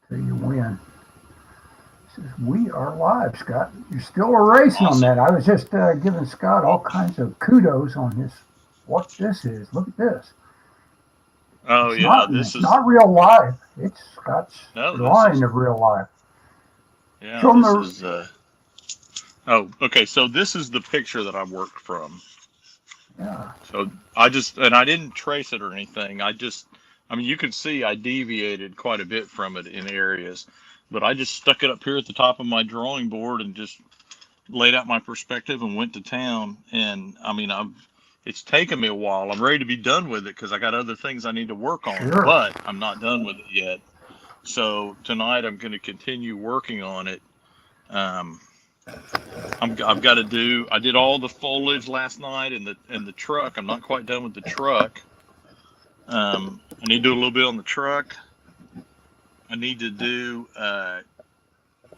So you win. Says, we are live, Scott. You're still erasing on that. I was just giving Scott all kinds of kudos on his what this is. Look at this. Oh yeah, this It's is not real life. It's Scott's no, this drawing is of real life. yeah, Show him this the. is oh, okay, so this is the picture that I worked from. Yeah. So I didn't trace it or anything. I mean, you can see I deviated quite a bit from it in areas, but I just stuck it up here at the top of my drawing board and just laid out my perspective and went to town. And I mean, it's taken me a while. I'm ready to be done with it because I got other things I need to work on, Sure. but I'm not done with it yet. So tonight I'm going to continue working on it. Um, I've got to do. I did all the foliage last night and the truck. I'm not quite done with the truck. I need to do a little bit on the truck. I need to do. I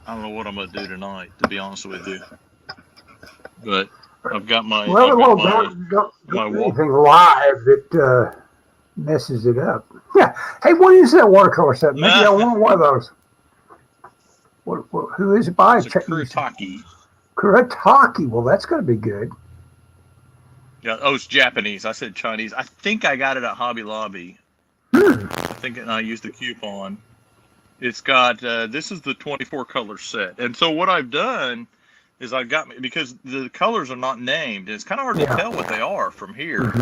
don't know what I'm going to do tonight, to be honest with you. But I've got my. Well, I've got my. don't My do anything live that messes it up. Yeah. Hey, what is that watercolor set? Maybe I want one of those. Who is it by? It's a Kuretake. Kuretake. Well, that's going to be good. Yeah. Oh, it's Japanese. I said Chinese. I think I got it at Hobby Lobby. I think I used the coupon. It's got. This is the 24 color set, and so what I've done is I've got because the colors are not named. And it's kind of hard to tell what they are from here.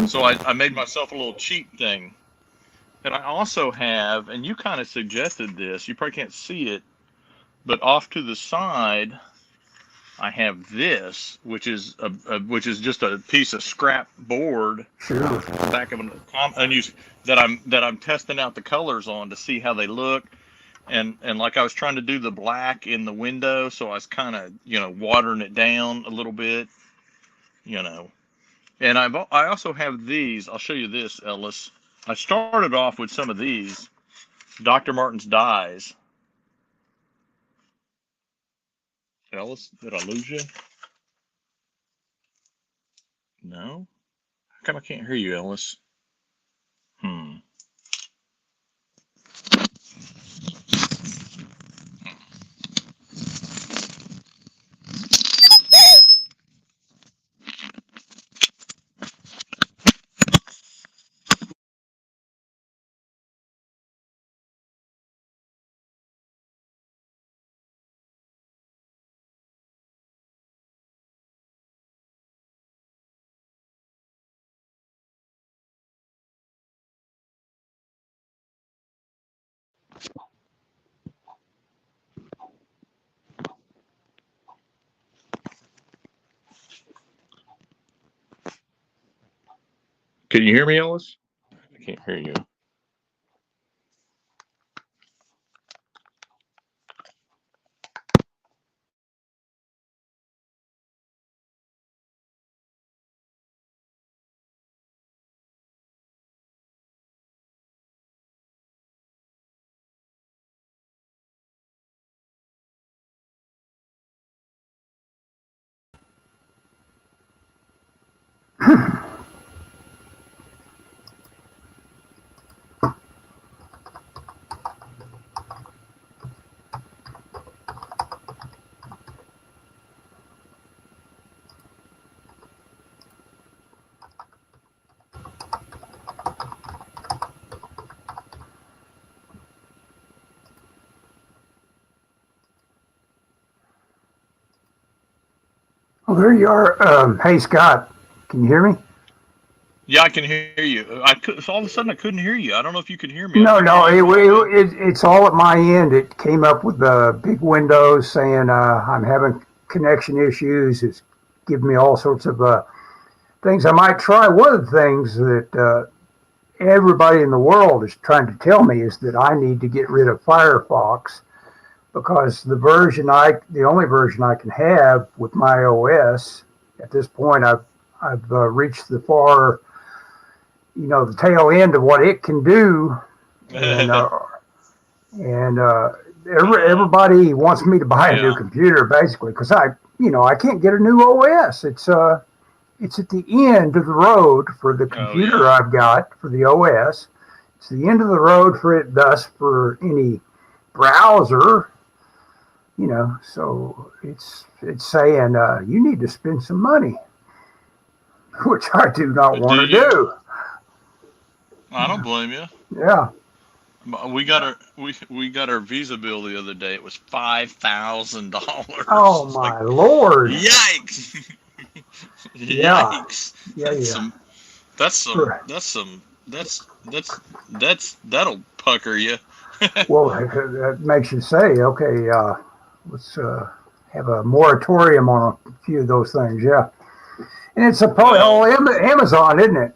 So I made myself a little cheat thing. And I also have, and you kind of suggested this. You probably can't see it. But off to the side, I have this, which is just a piece of scrap board, back of an unused that I'm testing out the colors on to see how they look, and like I was trying to do the black in the window, so I was kind of watering it down a little bit, and I also have these. I'll show you this, Ellis. I started off with some of these, Dr. Martin's dyes. Ellis, did I lose you? No? How come I can't hear you, Ellis? Can you hear me, Ellis? I can't hear you. Oh, there you are. Hey, Scott, can you hear me? Yeah, I can hear you. So all of a sudden I couldn't hear you. I don't know if you could hear me. No, it's all at my end. It came up with the big windows saying I'm having connection issues. It's giving me all sorts of things I might try. One of the things that everybody in the world is trying to tell me is that I need to get rid of Firefox because the only version I can have with my OS at this point, I've reached the the tail end of what it can do, and everybody wants me to buy a new computer basically because I can't get a new OS. It's at the end of the road for the computer I've got for the OS. It's the end of the road for it, thus for any browser, so it's saying you need to spend some money, which I do not want to do. I don't blame you. Yeah. We got our Visa bill the other day. It was $5,000. Oh my Lord! Yikes! Yeah. Yikes! Yeah. That'll pucker you. Well, that makes you say, okay, let's have a moratorium on a few of those things. Yeah. And it's probably all Amazon, isn't it?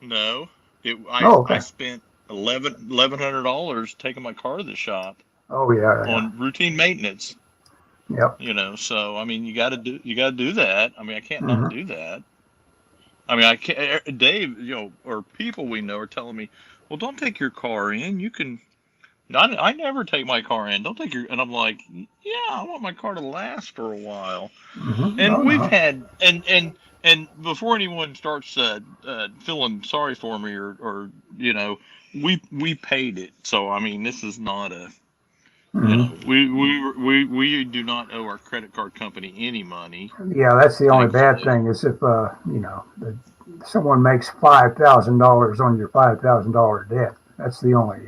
No, okay. I spent $1,100 taking my car to the shop. Oh yeah. On routine maintenance. Yep. So I mean, you got to do that. I mean, I can't not do that. I mean, I can't. Dave, or people we know are telling me, well, don't take your car in. You can. I never take my car in. Don't take your. And I'm like, yeah, I want my car to last for a while. And we've had and before anyone starts feeling sorry for me or we paid it. So I mean, this is not a we do not owe our credit card company any money. Yeah, that's the only bad thing is if someone makes $5,000 on your $5,000 debt. That's the only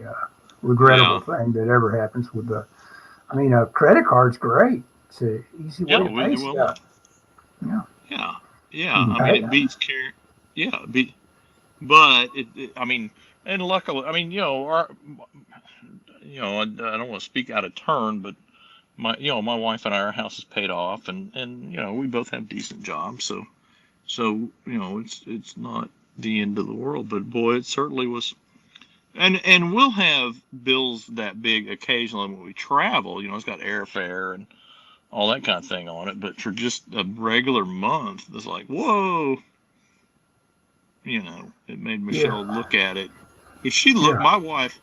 regrettable thing that ever happens with a credit card's great. It's an easy way to pay stuff. Yeah. I mean, it beats care. Yeah, but I mean, and luckily, I mean, I don't want to speak out of turn, but my wife and our house is paid off, and we both have decent jobs, so it's not the end of the world, but boy, it certainly was. And we'll have bills that big occasionally when we travel. It's got airfare and all that kind of thing on it. But for just a regular month, it's like, whoa. It made Michelle look at it. If she looked, my wife,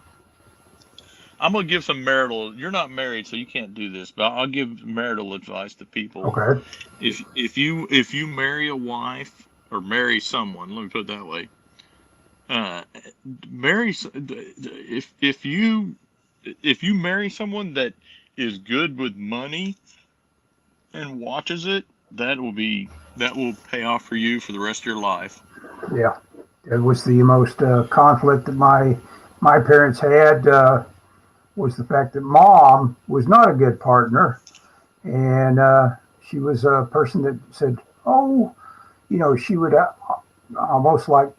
I'm going to give some marital, you're not married, so you can't do this, but I'll give marital advice to people. Okay. If you marry a wife or marry someone, let me put it that way, if you marry someone that is good with money and watches it, that will pay off for you for the rest of your life. Yeah, it was the most conflict that my parents had was the fact that Mom was not a good partner, and she was a person that said, she would almost like.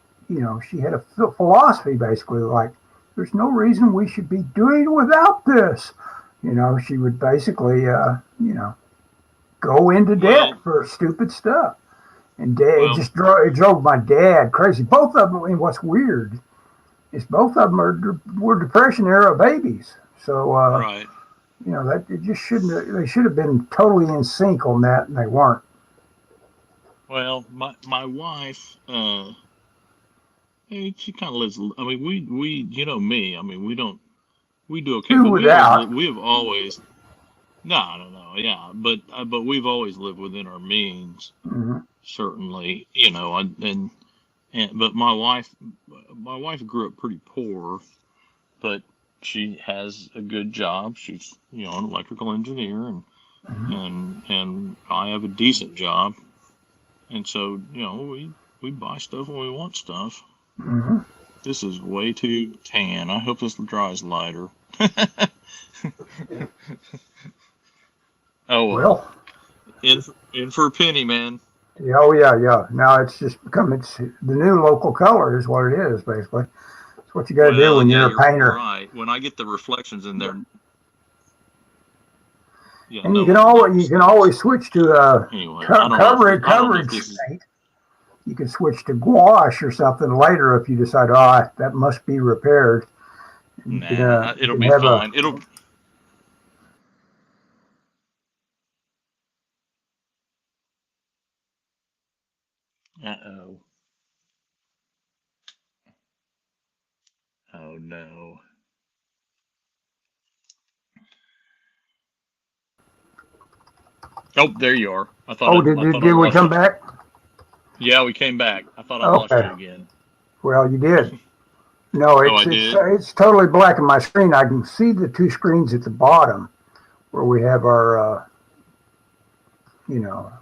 She had a philosophy basically like, there's no reason we should be doing without this. She would basically, go into debt for stupid stuff. And it drove my dad crazy. Both of them, and what's weird is both of them were Depression era babies. So, right. That it just they should have been totally in sync on that, and they weren't. Well, my wife, she kind of lives. I mean, we me. I mean, we do okay. But we have always. No. Yeah, but we've always lived within our means. Mm-hmm. Certainly, but my wife grew up pretty poor, but she has a good job. She's an electrical engineer, and I have a decent job, and so we buy stuff when we want stuff. Mm-hmm. This is way too tan. I hope this dries lighter. Oh well. In for a penny, man. Oh yeah. Now it's just the new local color is what it is basically. It's what you got to do when you're a painter. Right. When I get the reflections in there. Yeah, and you can always switch to coverage paint. You can switch to gouache or something later if you decide, that must be repaired. It'll be fine. Uh-oh. Oh, no. Oh, there you are. I thought. Did we come back? Yeah, we came back. I thought I lost you again. Well, you did. No, Oh, I did. it's totally black on my screen. I can see the two screens at the bottom where we have our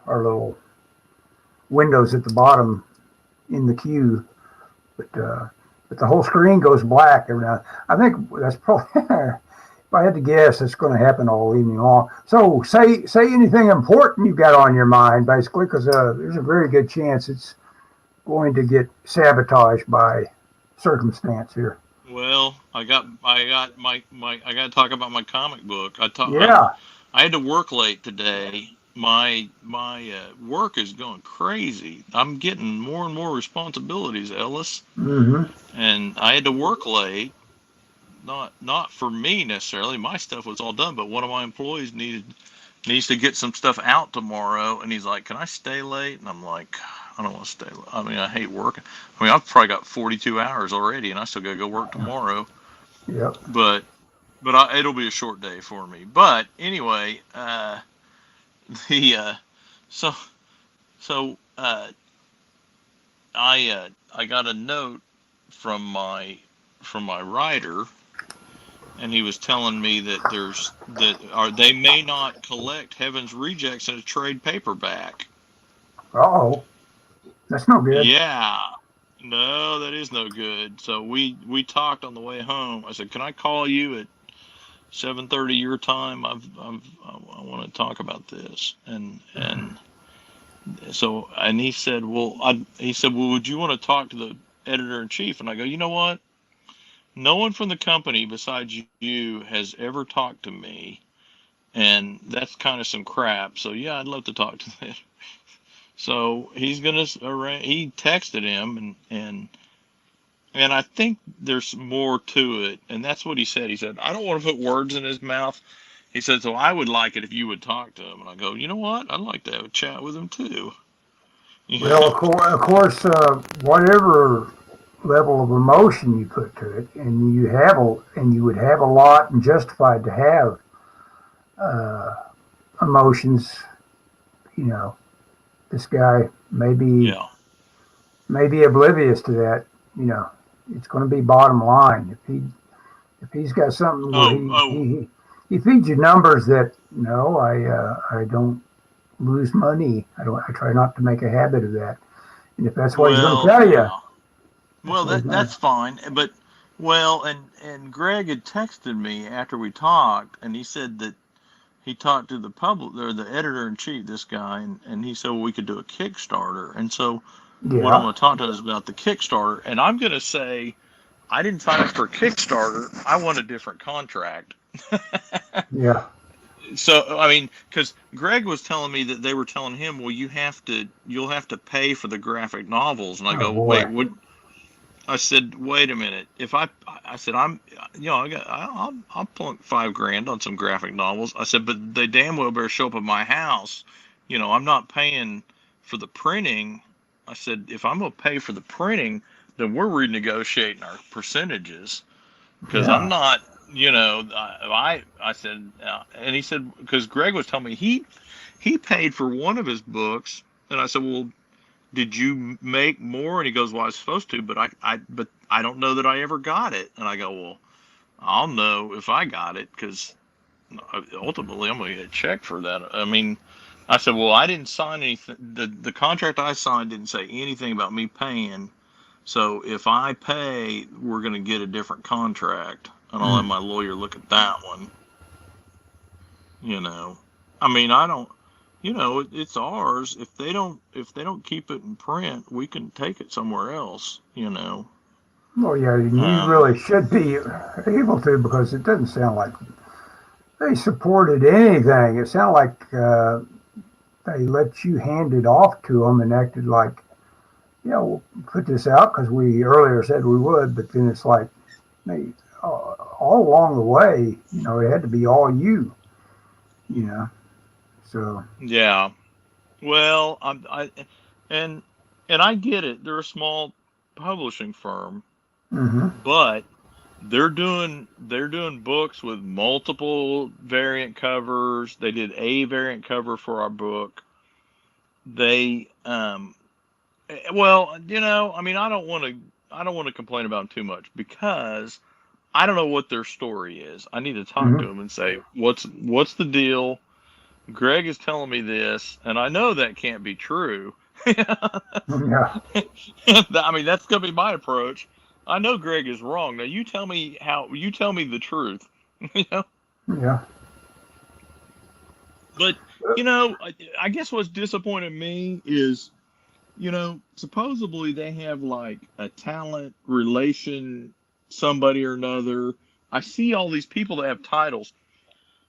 our little windows at the bottom in the queue, but the whole screen goes black every now. I think that's probably. If I had to guess, it's going to happen all evening long. So say anything important you've got on your mind, basically, because there's a very good chance it's going to get sabotaged by circumstance here. Well, I got I got to talk about my comic book. Yeah. I had to work late today. My work is going crazy. I'm getting more and more responsibilities, Ellis, Mm-hmm. and I had to work late. Not for me necessarily. My stuff was all done, but one of my employees needs to get some stuff out tomorrow, and he's like, "Can I stay late?" And I'm like, "I don't want to stay late. I mean, I hate working. I mean, I've probably got 42 hours already, and I still got to go work tomorrow. Yep. But it'll be a short day for me. But anyway, the so so I got a note from my writer, and he was telling me that they may not collect Heaven's Rejects in a trade paperback. Oh, that's no good. Yeah. No, that is no good. So we talked on the way home. I said, "Can I call you at 7:30 your time? I want to talk about this." And so he said, "Well, would you want to talk to the editor in chief?" And I go, "You know what? No one from the company besides you has ever talked to me, and that's kind of some crap. So yeah, I'd love to talk to them." So he's gonna arrange. He texted him, and I think there's more to it. And that's what he said. He said, "I don't want to put words in his mouth." He said, "So I would like it if you would talk to him." And I go, "You know what? I'd like to have a chat with him too." Well, whatever level of emotion you put to it, and you would have a lot and justified to have uh, emotions. You know, this guy Yeah. may be oblivious to that. You know, it's going to be bottom line. If he's got something where Oh. he feeds you numbers that no, I don't lose money. I try not to make a habit of that. And if that's what he's going to Well, tell you, yeah. that's Well, what he's going to. that's fine. But well, and Greg had texted me after we talked, and he said that he talked to the public or the editor in chief, this guy, and he said, well, we could do a Kickstarter. And so what I'm Yeah, going to talk to is about the Kickstarter. And I'm going to say I didn't sign up for a Kickstarter. I want a different contract. yeah. So I mean, because Greg was telling me that they were telling him, well, you'll have to pay for the graphic novels. And I Oh go, wait, boy. what? I said, wait a minute. I said, I'll plunk $5,000 on some graphic novels. I said, but they damn well better show up at my house. I'm not paying for the printing. I said, if I'm going to pay for the printing, then we're renegotiating our percentages because I'm Yeah. not, I said, and he said, because Greg was telling me he paid for one of his books. And I said, well, did you make more? And he goes, well, I was supposed to, but I don't know that I ever got it. And I go, well, I'll know if I got it because ultimately I'm going to get a check for that. I mean, I said, well, I didn't sign anything. The contract I signed didn't say anything about me paying. So if I pay, we're going to get a different contract. And I'll have Mm. my lawyer look at that one. You know, I mean, I don't. It's ours. If they don't keep it in print, we can take it somewhere else. Well, yeah, and you Um, really should be able to because it doesn't sound like they supported anything. It sounded like they let you hand it off to them and acted like, yeah, we'll put this out because we earlier said we would, but then it's like they all along the way, it had to be all you, you know. So yeah. Well, and and I get it. They're a small publishing firm, hmm but they're doing books with multiple variant covers. They did a variant cover for our book. They well, I mean, I don't want to. want to complain about them too much because I don't know what their story is. I need to talk Mm-hmm. to them and say, what's the deal? Greg is telling me this, and I know that can't be true. Yeah. I mean, that's going to be my approach. I know Greg is wrong. Now you tell me the truth. You know? Yeah. But, I guess what's disappointed me is, supposedly they have like a talent relation, somebody or another. I see all these people that have titles,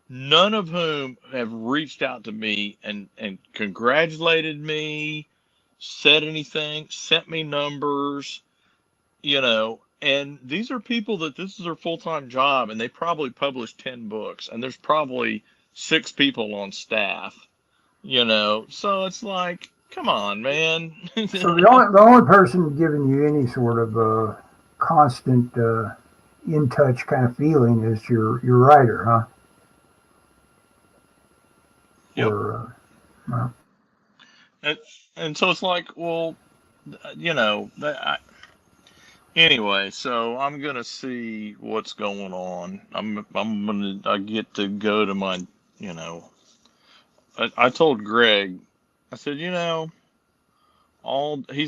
none of whom have reached out to me and congratulated me, said anything, sent me numbers, and these are people that this is their full-time job, and they probably publish 10 books, and there's probably 6 people on staff, so it's like, come on, man. So the only person giving you any sort of constant in touch kind of feeling is your writer, huh? Yep. Or well, and so it's like, well, anyway, so I'm gonna see what's going on. I get to go to my, I told Greg, I said, he's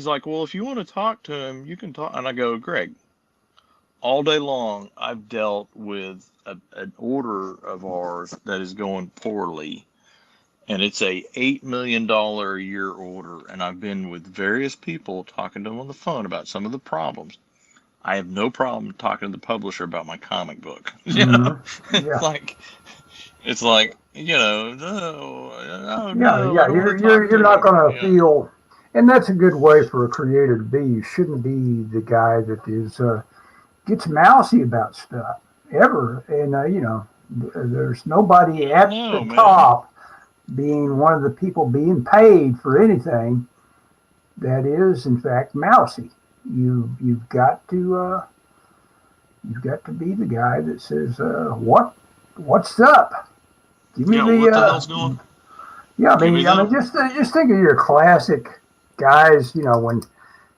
like, well, if you want to talk to him, you can talk. And I go, Greg, all day long, I've dealt with an order of ours that is going poorly. And it's a $8 million a year order. And I've been with various people talking to them on the phone about some of the problems. I have no problem talking to the publisher about my comic book. mm-hmm. Yeah. It's like, no, Yeah, no, I don't want to talk you're to not him. going to feel, and that's a good way for a creator to be. You shouldn't be the guy that is gets mousy about stuff ever, and there's nobody at the top being one of the people being paid for anything that is in fact mousy. You've got to be the guy that says what's up. Give me what the hell's going? Yeah, I mean, just think of your classic guys. When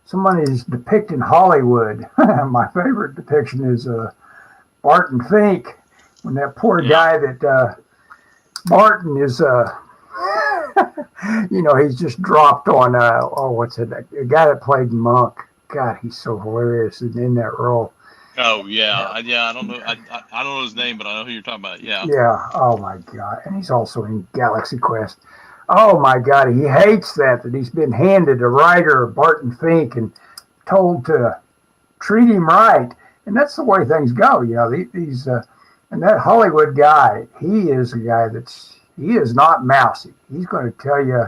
someone is depicting Hollywood, my favorite depiction is Barton Fink. When that poor guy that Barton is, he's just dropped on what's it? A guy that played Monk. God, he's so hilarious in that role. Oh yeah. I don't know. I don't know his name, but I know who you're talking about. Yeah. Yeah. Oh my God, and he's also in Galaxy Quest. Oh my God, he hates that he's been handed a writer, Barton Fink, and told to treat him right, and that's the way things go. These and that Hollywood guy, he is a guy he is not mousy. He's going to tell you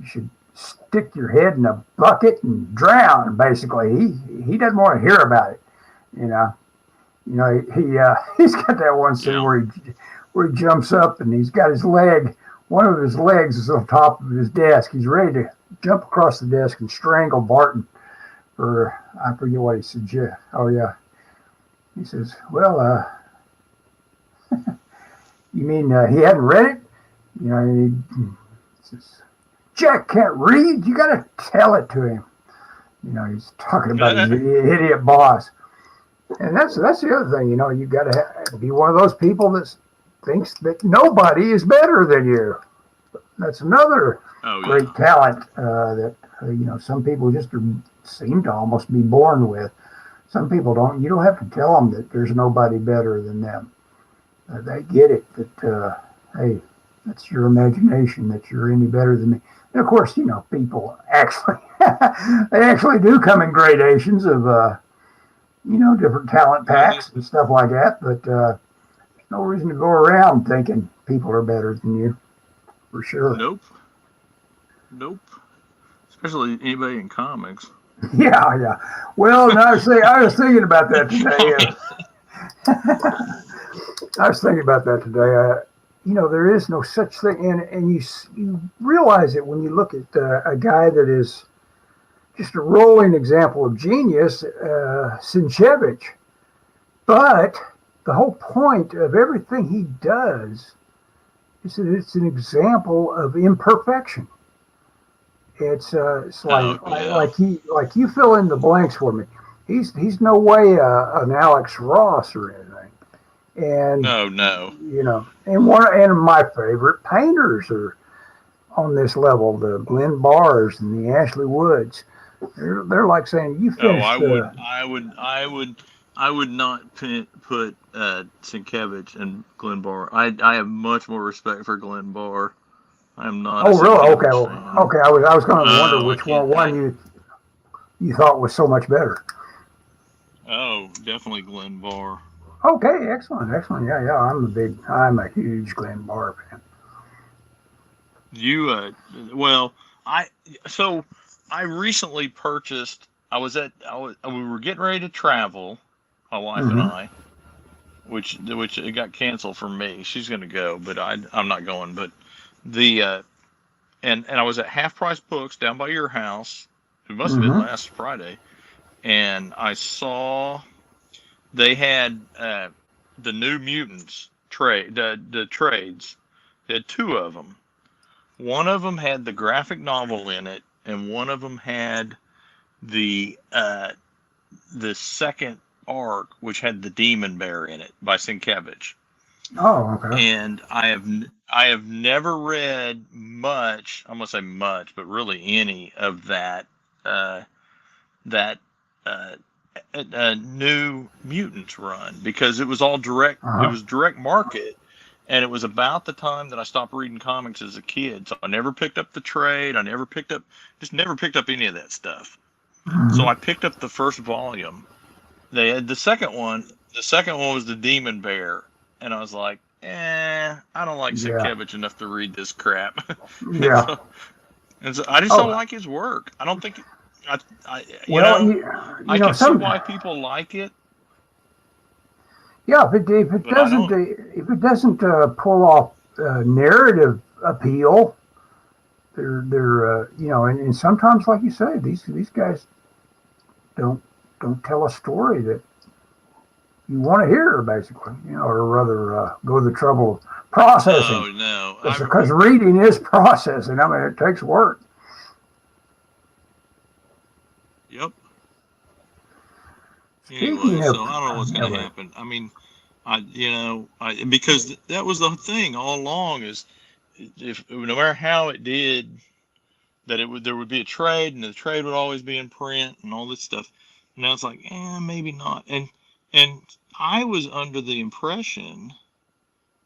should stick your head in a bucket and drown. Basically, he doesn't want to hear about it. He's got that one scene where he jumps up and he's got one of his legs is on top of his desk. He's ready to jump across the desk and strangle Barton for, I forget what he said. Oh yeah. He says, well, you mean he hadn't read it? And he says, Jack can't read. You got to tell it to him. He's talking about his idiot boss. And that's the other thing, you got to be one of those people that thinks that nobody is better than you. That's another great talent that some people just seem to almost be born with. Some people don't. You don't have to tell them that there's nobody better than them. They get it that hey, that's your imagination that you're any better than me. And of course, people actually they actually do come in gradations of different talent packs and stuff like that. But there's no reason to go around thinking people are better than you, for sure. Nope. Especially anybody in comics. Yeah. Well, no, I was thinking about that today. There is no such thing, and you realize it when you look at a guy that is just a rolling example of genius, Sienkiewicz. But the whole point of everything he does is that it's an example of imperfection. It's like you fill in the blanks for me. he's no way an Alex Ross or anything. And No. and one of my favorite painters are on this level, the Glenn Bars and the Ashley Woods. They're like saying you No, finished. I would not put Sienkiewicz and Glenn Barr. I have much more respect for Glenn Barr. I'm not a Oh, really? Okay, Sienkiewicz fan. okay. I was going to wonder Oh, I which can't. you thought was so much better. Oh, definitely Glenn Barr. Okay, excellent. Yeah. I'm a huge Glenn Barr fan. You so I recently purchased. We were getting ready to travel, my wife and Mm-hmm. I, which it got canceled for me. She's going to go, but I'm not going. But the and I was at Half Price Books down by your house. It must have been Mm-hmm. last Friday, and I saw they had the New Mutants the trades. They had two of them. One of them had the graphic novel in it, and one of them had the second arc, which had the Demon Bear in it by Sienkiewicz. Oh, okay. And I have never read much. I'm gonna say much, but really any of that New Mutants run, because it was all direct. It Uh-huh. was direct market, and it was about the time that I stopped reading comics as a kid. So I never picked up the trade. I never picked up any of that stuff. Mm-hmm. So I picked up the first volume. They had the second one. The second one was the Demon Bear, and I was like, I don't like Yeah. Sienkiewicz enough to read this crap. and, Yeah. so, and so I just don't Oh, like his work. I don't think. well, I can see some. why people like it, Yeah, if it but I doesn't don't. pull off narrative appeal, they're and sometimes, like you say, these guys don't tell a story that you want to hear, basically, or rather go to the trouble of processing, Oh no, because reading is processing. I mean, it takes work. yep. Speaking Anyway, of, so I don't know what's going to happen. I mean, because that was the thing all along, is if no matter how it did, there would be a trade, and the trade would always be in print and all this stuff. Now it's like, maybe not. And I was under the impression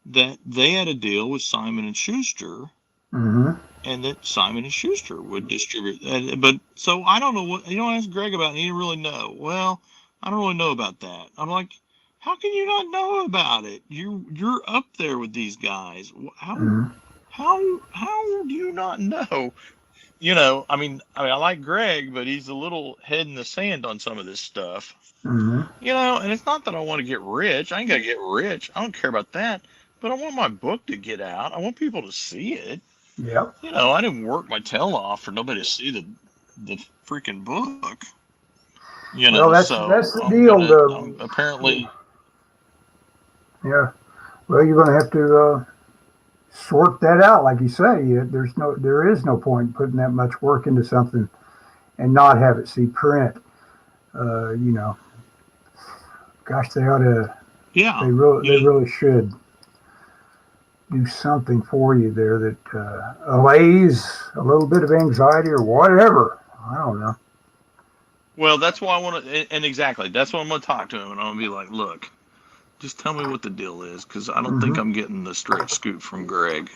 that they had a deal with Simon and Schuster, mm-hmm. and that Simon and Schuster would distribute. But so I don't know what ask Greg about it. He didn't really know. Well, I don't really know about that. I'm like, how can you not know about it? You're up there with these guys. Mm-hmm. How do you not know? I mean, I like Greg, but he's a little head in the sand on some of this stuff. Mm-hmm. And it's not that I want to get rich. I ain't gonna get rich. I don't care about that. But I want my book to get out. I want people to see it. Yep. I didn't work my tail off for nobody to see the freaking book. Well, that's So the deal. I'm apparently. Yeah. Well, you're going to have to sort that out, like you say. There is no point in putting that much work into something and not have it see print. Gosh, they ought to. Yeah. They really should do something for you there that allays a little bit of anxiety or whatever. I don't know. Well, that's why I want to, and exactly, that's what I'm going to talk to him, and I'm going to be like, look, just tell me what the deal is, because I don't think I'm getting the straight scoop from Greg.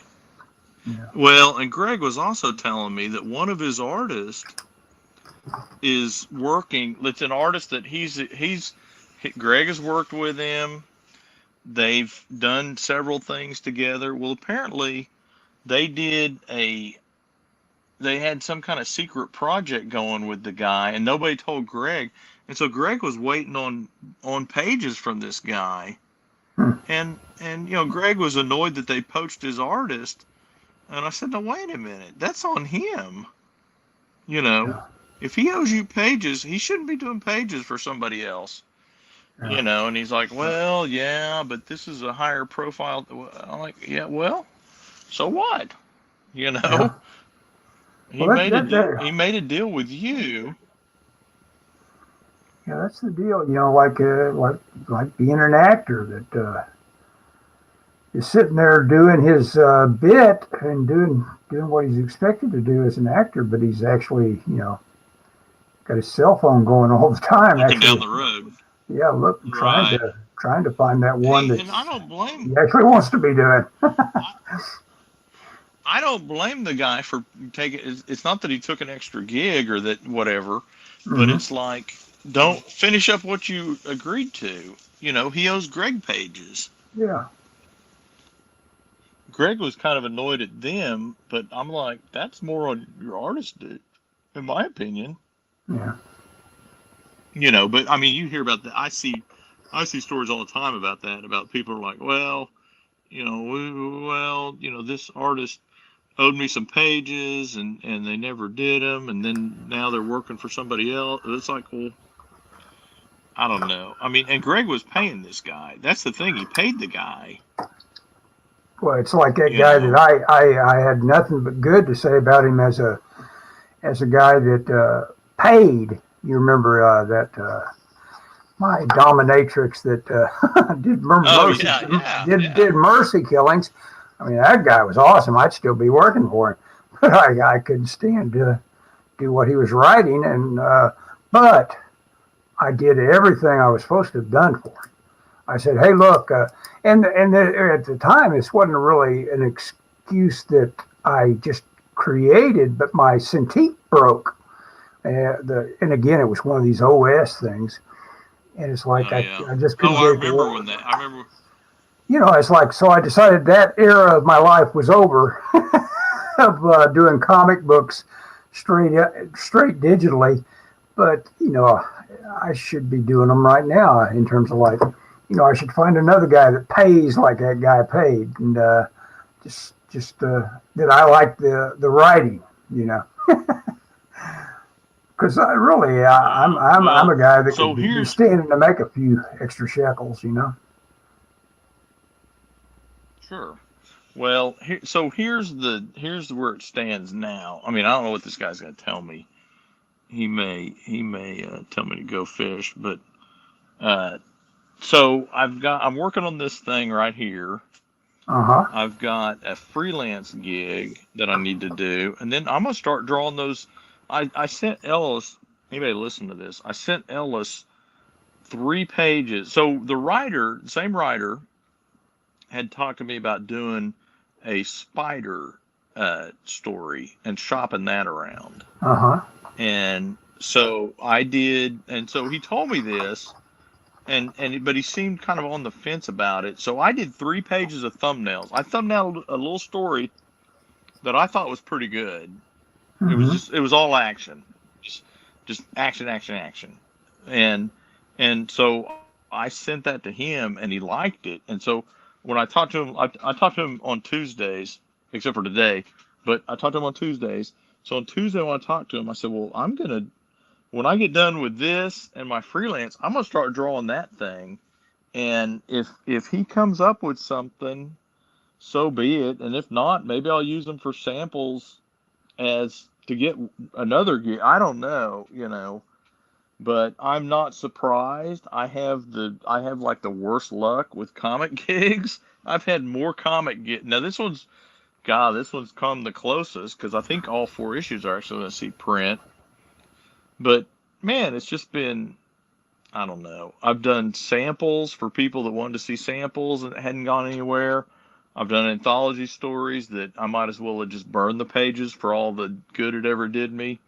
Yeah. Well, and Greg was also telling me that one of his artists is working. It's an artist that Greg has worked with him. They've done several things together. Well, apparently they had some kind of secret project going with the guy, and nobody told Greg. And so Greg was waiting on pages from this guy. And Greg was annoyed that they poached his artist. And I said, "No, wait a minute. That's on him. Yeah. If he owes you pages, he shouldn't be doing pages for somebody else." Yeah. And he's like, "Well, yeah, but this is a higher profile." I'm like, "Yeah, well, so what? Yeah. He made a deal with you." Yeah, that's the deal. Like being an actor that is sitting there doing his bit and doing what he's expected to do as an actor, but he's actually got his cell phone going all the time. Looking down Actually, the road. yeah, look, Right. trying to find that one Hey, that and I don't blame he actually wants to be doing. I don't blame the guy for taking. It's not that he took an extra gig or that whatever, but Hmm. it's like don't finish up what you agreed to. He owes Greg pages. Yeah, Greg was kind of annoyed at them, but I'm like, that's more on your artist, dude, in my opinion. yeah, But I mean, you hear about that. I see stories all the time about that. About people are like, well, this artist owed me some pages and they never did them, and then now they're working for somebody else. It's like, well, I don't know. I mean, and Greg was paying this guy. That's the thing. He paid the guy. well, it's like that You guy that know. I had nothing but good to say about him as a guy that paid. You remember that my dominatrix that did Oh mercy yeah, yeah, did yeah. mercy killings. I mean, that guy was awesome. I'd still be working for him, but I couldn't stand to do what he was writing, and but I did everything I was supposed to have done for him. I said, "Hey, look," at the time, this wasn't really an excuse that I just created, but my Cintiq broke. And again, it was one of these OS things, and it's like Oh yeah. I just Oh, couldn't I get it to remember work. when that. I remember. It's like so I decided that era of my life was over of doing comic books straight digitally, but I should be doing them right now in terms of like I should find another guy that pays like that guy paid, and just that I like the writing, because I really Yeah. I'm Well, a guy that so could be here's standing to make a few extra shekels. sure. Well, here's where it stands now. I mean, I don't know what this guy's going to tell me. He may tell me to go fish, but uh, so I'm working on this thing right here. Uh huh. I've got a freelance gig that I need to do, and then I'm gonna start drawing those. I sent Ellis. Anybody listen to this? I sent Ellis 3 pages. So same writer, had talked to me about doing a spider story and shopping that around. Uh huh. And so I did, and so he told me this, but he seemed kind of on the fence about it. So I did 3 pages of thumbnails. I thumbnailed a little story that I thought was pretty good. Mm-hmm. It was all action, just just action, action, action, and so I sent that to him, and he liked it. And so when I talked to him, I talked to him on Tuesdays, except for today, but I talked to him on Tuesdays. So on Tuesday when I talked to him, I said, well, when I get done with this and my freelance, I'm gonna start drawing that thing. And if he comes up with something, so be it. And if not, maybe I'll use them for samples as to get another gig. I don't know. But I'm not surprised. I have like the worst luck with comic gigs. I've had more comic gigs. Now this one's come the closest because I think all 4 issues are actually going to see print. But man, it's just been, I don't know. I've done samples for people that wanted to see samples and it hadn't gone anywhere. I've done anthology stories that I might as well have just burned the pages for all the good it ever did me.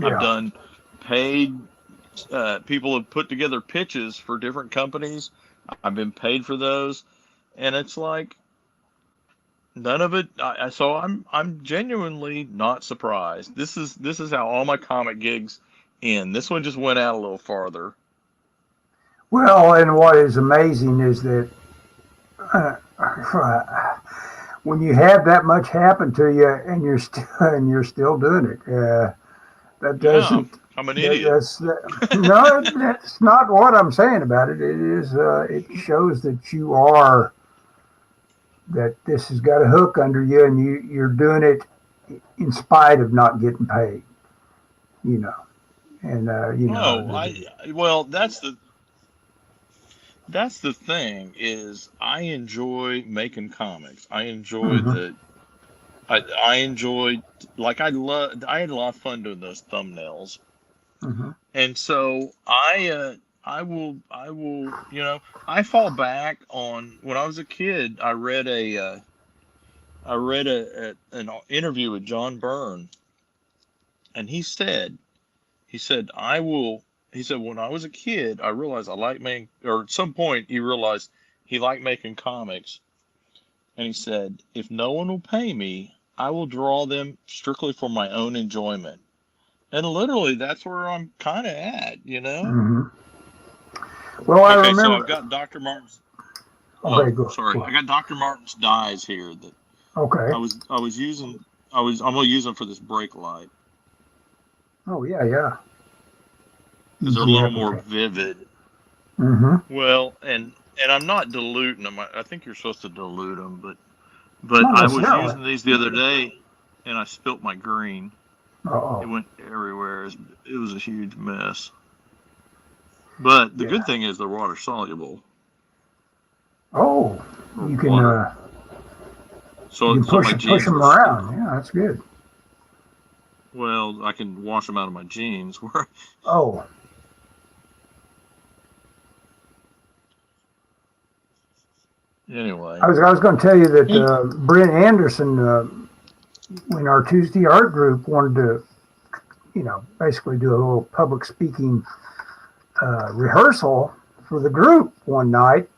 I've Yeah. done paid, people have put together pitches for different companies. I've been paid for those. And it's like, none of it. So I'm genuinely not surprised. This is how all my comic gigs end. This one just went out a little farther. Well, and what is amazing is that uh, when you have that much happen to you and you're still doing it, that Yeah, doesn't I'm an idiot. no, that's not what I'm saying about it. It is it shows that you are that this has got a hook under you and you're doing it in spite of not getting paid. You know. And well, that's the thing is I enjoy making comics. I enjoy mhm, I enjoyed like I had a lot of fun doing those thumbnails. mhm, And so I will I fall back on when I was a kid. I read an interview with John Byrne, and he said I will. He said when I was a kid, I realized I like making, or at some point he realized he liked making comics, and he said if no one will pay me, I will draw them strictly for my own enjoyment. And literally, that's where I'm kind of at, you know. mhm. Well, I Okay, so I've remember. got Dr. Martin's. Okay, Oh, go. sorry. I got Dr. Martin's dyes here that Okay. I was using. I'm gonna use them for this brake light Oh yeah, yeah. because they're a Easy little more application. vivid. Mm-hmm. Well, and I'm not diluting them. I think you're supposed to dilute them, but Not I was necessarily. using these the other day, and I spilt my green. It Oh went everywhere. It was a huge mess. But the good yeah. thing is they're water soluble Oh, or you can water. uh, you can So my push jeans them will stick. around. Yeah, that's good. Well, I can wash them out of my jeans. Where Oh, anyway. I was going to tell you that Hey. Brent Anderson, in our Tuesday art group, wanted to, basically do a little public speaking rehearsal for the group one night,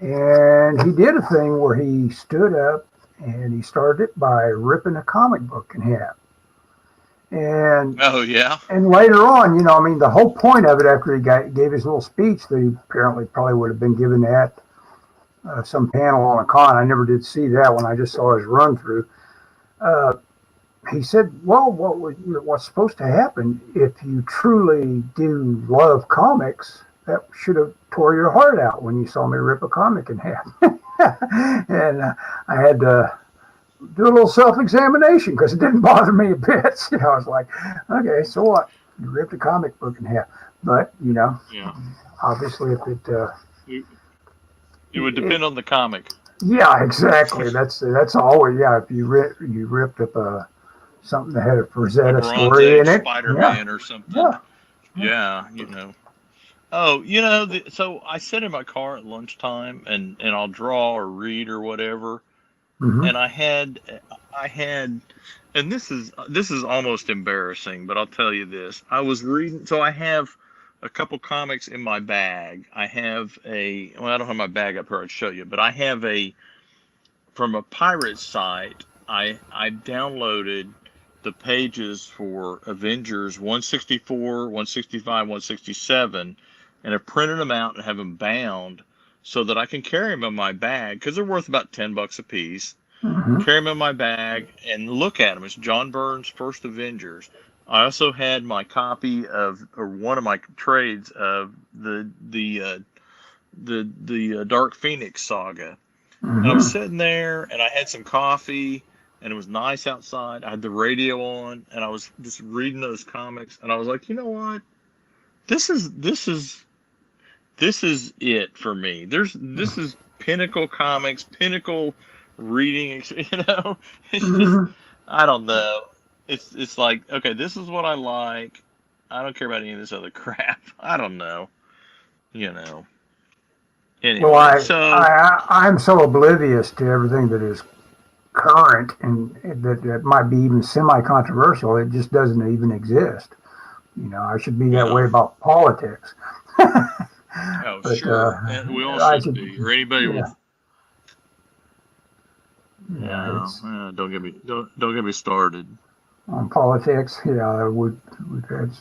and he did a thing where he stood up and he started it by ripping a comic book in half. And Oh yeah. and later on, I mean, the whole point of it after gave his little speech that he apparently probably would have been given at some panel on a con. I never did see that one. I just saw his run through. Uh, he said, "Well, what's supposed to happen if you truly do love comics? That should have tore your heart out when you saw me rip a comic in half." And I had to do a little self-examination because it didn't bother me a bit. I was like, "Okay, so what? You ripped a comic book in half." But Yeah. obviously, if It, it would depend on the comic. yeah, exactly. That's always, yeah. If you ripped up something that had a A Rosetta Bronze story in Age it, yeah, Spider-Man or something. yeah. Yeah, Oh, so I sit in my car at lunchtime and I'll draw or read or whatever. Mm-hmm. And I had and this is almost embarrassing, but I'll tell you this. I was reading, so I have a couple comics in my bag. I have I don't have my bag up here, I'd show you, but I have from a pirate site, I downloaded the pages for Avengers 164, 165, 167, and have printed them out and have them bound so that I can carry them in my bag because they're worth about $10 a piece. Mm-hmm. Carry them in my bag and look at them. It's John Byrne's first Avengers. I also had my copy or one of my trades of the Dark Phoenix saga. And I was Mm-hmm. sitting there and I had some coffee and it was nice outside. I had the radio on and I was just reading those comics and I was like, you know what? This is it for me. This is pinnacle comics, pinnacle reading, It's just Mm-hmm. I don't know. It's like, okay, this is what I like. I don't care about any of this other crap. I don't know. You know. Well, Anyway, so I'm so oblivious to everything that is current and that might be even semi-controversial. It just doesn't even exist. I should be that yeah. way about politics. Oh, But sure. And we all I should should, be. Or anybody with yeah, yeah. It's don't get me started. on politics. Yeah, we've had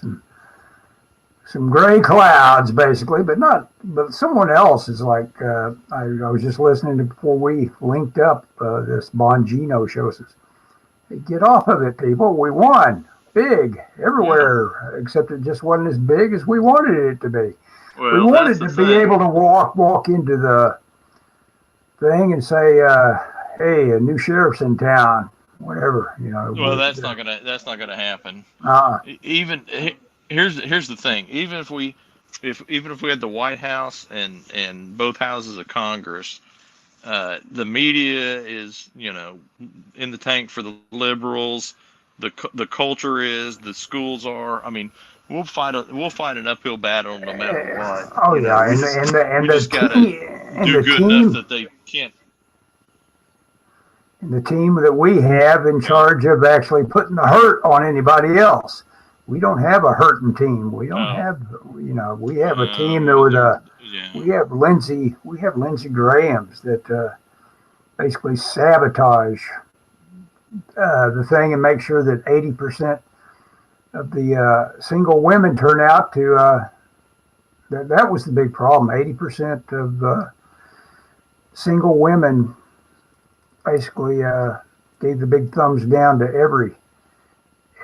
some gray clouds basically, but not. But someone else is like I was just listening to before we linked up. This Bongino show says, "Hey, get off of it, people. We won big Yeah. everywhere, except it just wasn't as big as we wanted it to be. We Well, that's wanted the to be thing. able to walk into the thing and say, hey, a new sheriff's in town, whatever, Well, that's not gonna happen. uh, Even here's the thing. Even if we had the White House and both houses of Congress, the media is, in the tank for the liberals. The culture is, the schools are. I mean, we'll fight an uphill battle no matter what. Oh yeah, We just gotta and do the good enough team that they can't. and the team that we have in Yeah. charge of actually putting the hurt on anybody else. We don't have a hurting team. We don't Oh, have, we have a team that well, would, yeah. we have Lindsey Grahams that basically sabotage the thing and make sure that 80% of the single women turn out to. That was the big problem. 80% of single women basically gave the big thumbs down to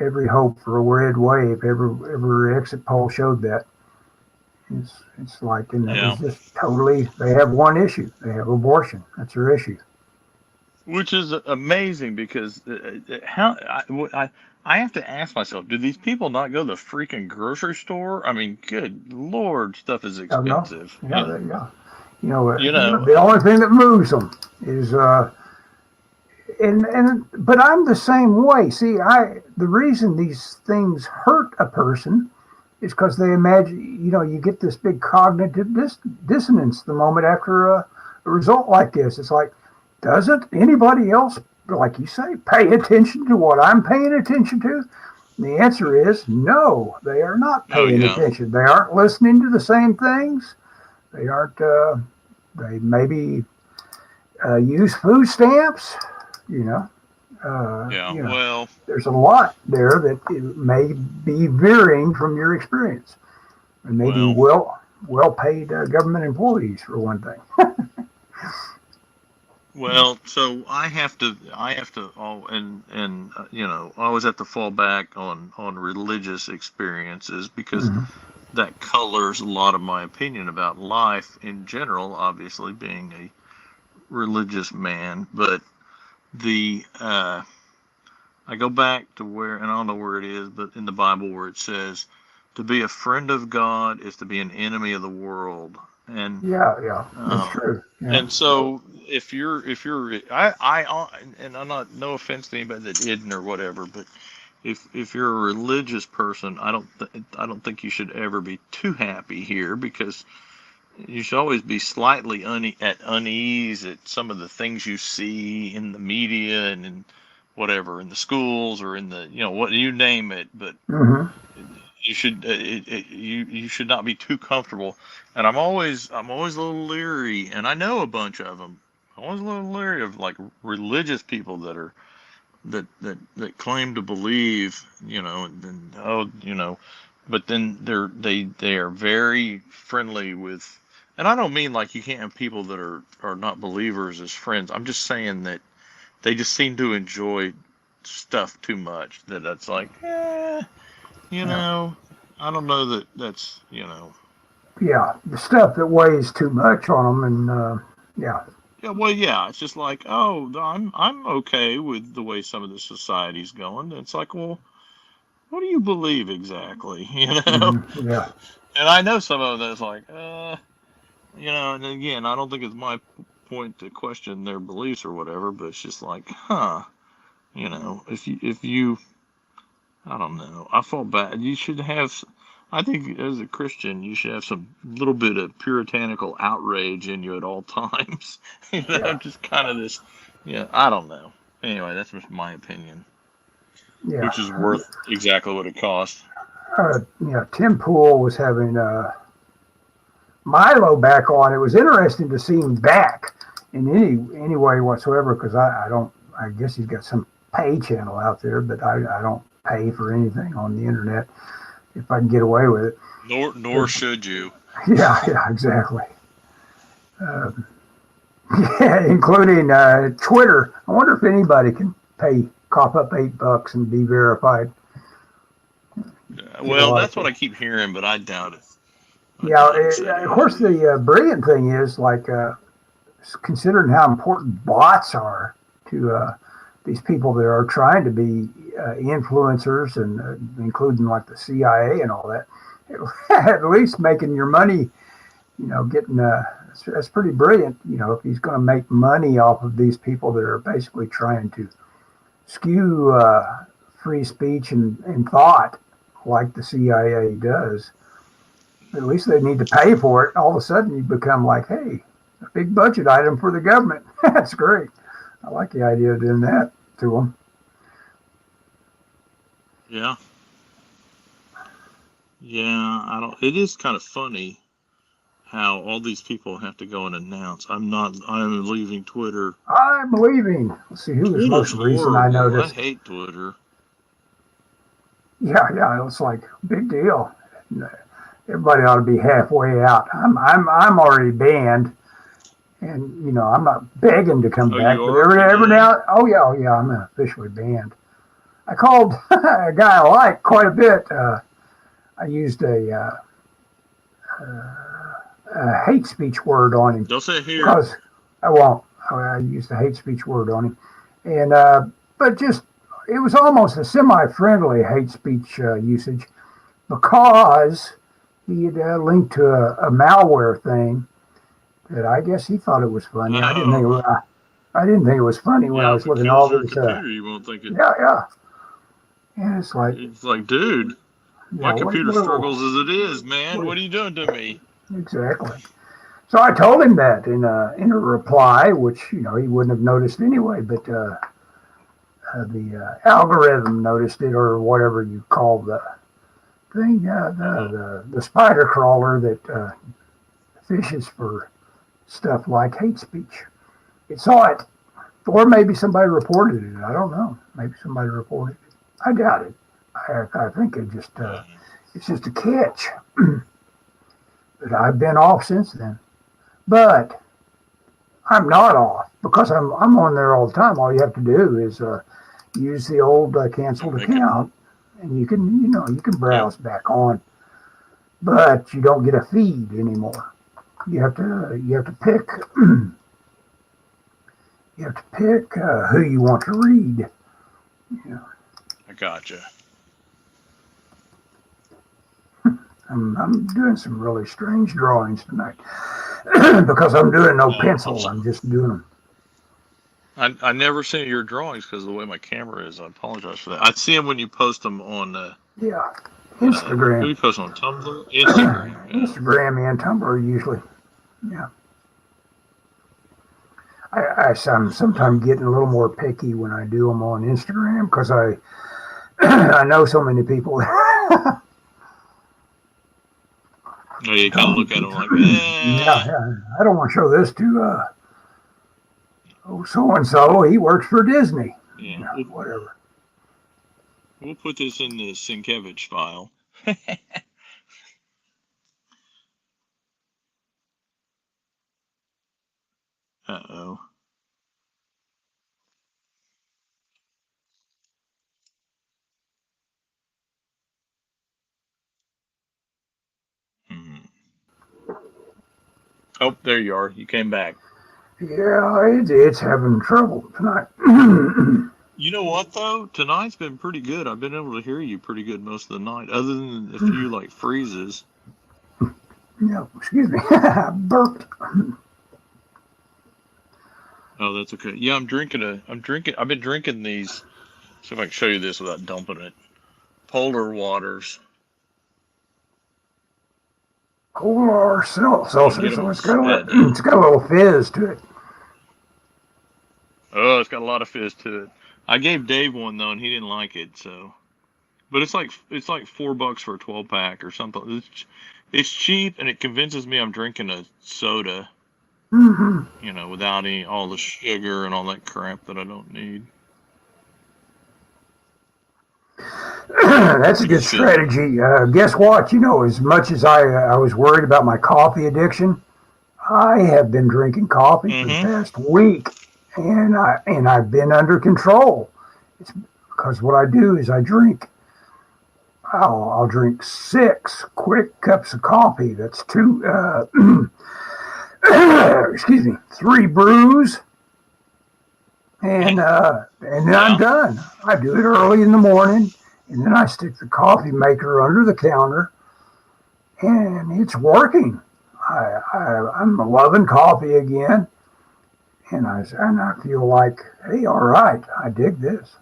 every hope for a red wave. Every exit poll showed that. It's like, and it Yeah. was just totally. They have one issue. They have abortion. That's their issue. Which is amazing because I have to ask myself, do these people not go to the freaking grocery store? I mean, good Lord, stuff is Oh no, expensive. yeah, You know, the only thing that moves them is but I'm the same way. See, the reason these things hurt a person is because they imagine, you get this big cognitive dissonance the moment after a result like this. It's like, doesn't anybody else, like you say, pay attention to what I'm paying attention to? And the answer is no, they are not oh paying yeah, attention. They aren't listening to the same things. They aren't, they maybe use food stamps, you know. yeah. You know, Well, there's a lot there that may be veering from your experience, and maybe well, well paid government employees for one thing. well. So I have to. Oh, and I always have to fall back on religious experiences because Mhm. that colors a lot of my opinion about life in general. Obviously, being a religious man, but the I go back to where, and I don't know where it is, but in the Bible where it says, "To be a friend of God is to be an enemy of the world." And Yeah, that's um, true. Yeah, and so if you're and I'm not, no offense to anybody that didn't or whatever, but if you're a religious person, I don't think you should ever be too happy here because you should always be slightly at unease at some of the things you see in the media and in whatever in the schools or in the what you name it. But hmm you should you should not be too comfortable. And I'm always a little leery, and I know a bunch of them. I'm always a little leery of like religious people that claim to believe, and but then they are very friendly with, and I don't mean like you can't have people that are not believers as friends. I'm just saying that they just seem to enjoy stuff too much that that's like, you yeah, know, I don't know that that's, yeah. The stuff that weighs too much on them, and yeah, yeah, well, yeah, it's just like, oh, I'm okay with the way some of the society's going. It's like, well, what do you believe exactly? yeah, And I know some of them that's like, and again, I don't think it's my point to question their beliefs or whatever, but it's just like, if you, I don't know, I feel bad. You should have, I think as a Christian, you should have some little bit of puritanical outrage in you at all times. yeah, Just kind of this, I don't know. Anyway, that's just my opinion, yeah. which is worth exactly what it costs. Tim Pool was having Milo back on. It was interesting to see him back in any way whatsoever because I don't. I guess he's got some pay channel out there, but I don't pay for anything on the internet if I can get away with it. Nor should you. Yeah, exactly. Um, yeah, including Twitter. I wonder if anybody can cough up $8 and be verified. Well, that's what I keep hearing, but I doubt it. Yeah, of course, the brilliant thing is like considering how important bots are to these people that are trying to be influencers, and including like the CIA and all that, at least making your money, getting that's pretty brilliant. If he's going to make money off of these people that are basically trying to skew free speech and thought like the CIA does, at least they need to pay for it. All of a sudden you become like, hey, a big budget item for the government. That's great. I like the idea of doing that to them. Yeah. Yeah, it is kind of funny how all these people have to go and announce, I'm leaving Twitter. I'm leaving. Let's see, who was most recent I noticed. I hate Twitter. Yeah, it's like big deal. Everybody ought to be halfway out. I'm already banned, and I'm not begging to come back. But every now, oh yeah, I'm officially banned. I called a guy I like quite a bit. I used a hate speech word on him. Don't say it here. Because I won't. I used a hate speech word on him, and but just it was almost a semi-friendly hate speech usage, because he had linked to a malware thing that I guess he thought it was funny. I didn't think it was funny when I was looking at all this. You won't think it. Yeah. And it's like, dude, my computer struggles as it is, man. What are you doing to me? Exactly. So I told him that in a reply, which he wouldn't have noticed anyway, but the algorithm noticed it, or whatever you call the thing, the spider crawler that fishes for stuff like hate speech. It saw it, or maybe somebody reported it. I don't know. Maybe somebody reported it. I doubt it. I think it's just a catch. But I've been off since then. But I'm not off, because I'm on there all the time. All you have to do is use the old canceled account, and you can browse back on. But you don't get a feed anymore. You have to pick who you want to read. I gotcha. I'm doing some really strange drawings tonight because I'm doing no pencil. I'm just doing them. I never see your drawings because of the way my camera is. I apologize for that. I see them when you post them on Instagram. Who you post on Tumblr? Instagram. Yeah. Instagram and Tumblr usually. Yeah. I'm sometimes getting a little more picky when I do them on Instagram, because I know so many people. Oh, you kind of look at them like, yeah, I don't want to show this to so-and-so. He works for Disney. Yeah. Whatever. We'll put this in the Sienkiewicz file. Uh-oh. Oh, there you are. You came back. Yeah, it's having trouble tonight. You know what, though? Tonight's been pretty good. I've been able to hear you pretty good most of the night, other than a few, freezes. No, excuse me. I burped. Oh, that's okay. Yeah, I've been drinking these. See if I can show you this without dumping it. Polar waters. Polar seltzer, so it's got a little fizz to it. Oh, it's got a lot of fizz to it. I gave Dave one though, and he didn't like it. So, but it's like $4 for a 12-pack or something. It's cheap, and it convinces me I'm drinking a soda. Mm-hmm. Without all the sugar and all that crap that I don't need. That's a good strategy. Guess what? As much as I was worried about my coffee addiction, I have been drinking coffee for the past week, and I've been under control. It's because what I do is I drink. I'll drink 6 quick cups of coffee. That's 2. Excuse me, 3 brews, and then Yeah. I'm done. I do it early in the morning, and then I stick the coffee maker under the counter, and it's working. I'm loving coffee again, and I feel like, hey, all right, I dig this.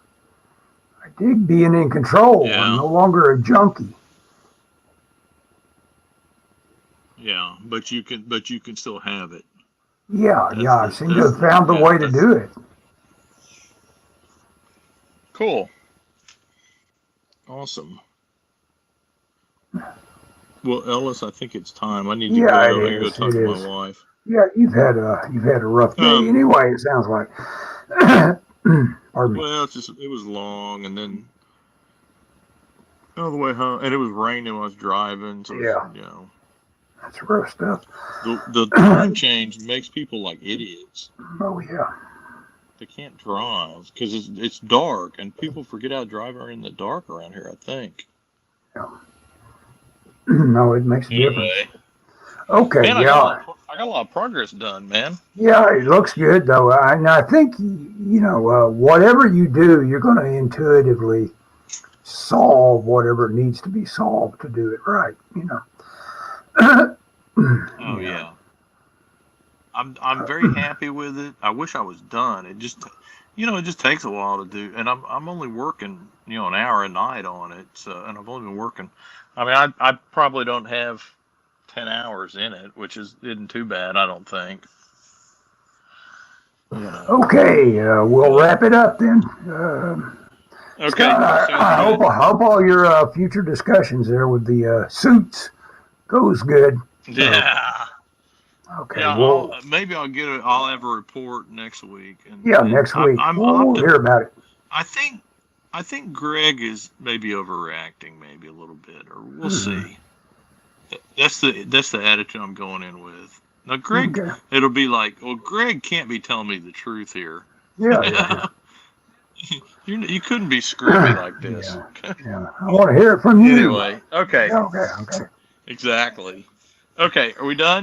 I dig being in control. I'm Yeah. no longer a junkie. Yeah. But you can still have it. Yeah, That's I the seem to have found the yeah, way to that's do it. cool. Awesome. Well, Ellis, I think it's time. I need to Yeah, it go. I can go is. talk It to my is. wife. Yeah, you've had a rough day Um. anyway. It sounds like. Pardon me. Well, it was long, and then all the way home, and it was raining when I was driving. So Yeah, you know, that's rough stuff. the time change makes people like idiots. Oh yeah, They can't drive because it's dark, and people forget how to drive in the dark around here, I think. yeah. No, it makes a difference. Anyway, Okay, man, yeah, I got a lot of progress done, man. yeah. It looks good though. And I think whatever you do, you're going to intuitively solve whatever needs to be solved to do it right. Oh Yeah. yeah, I'm very happy with it. I wish I was done. It just it just takes a while to do, and I'm only working an hour a night on it. So, and I've only been working. I mean, I probably don't have 10 hours in it, which isn't too bad, I don't think. Okay, we'll wrap it up then. Okay, Scott, sounds I good. hope all your future discussions there with the suits goes good. Yeah. Okay, Yeah, well, maybe I'll have a report next week, yeah, and next week I'm we'll hear about it. I think Greg is maybe overreacting, maybe a little bit, or we'll see. That's the attitude I'm going in with. Now, Greg, Okay. it'll be like, well, Greg can't be telling me the truth here. Yeah. You couldn't be screwing me like this. Yeah. I want to hear it from you. Anyway, okay, Yeah, okay. exactly. Okay, are we done?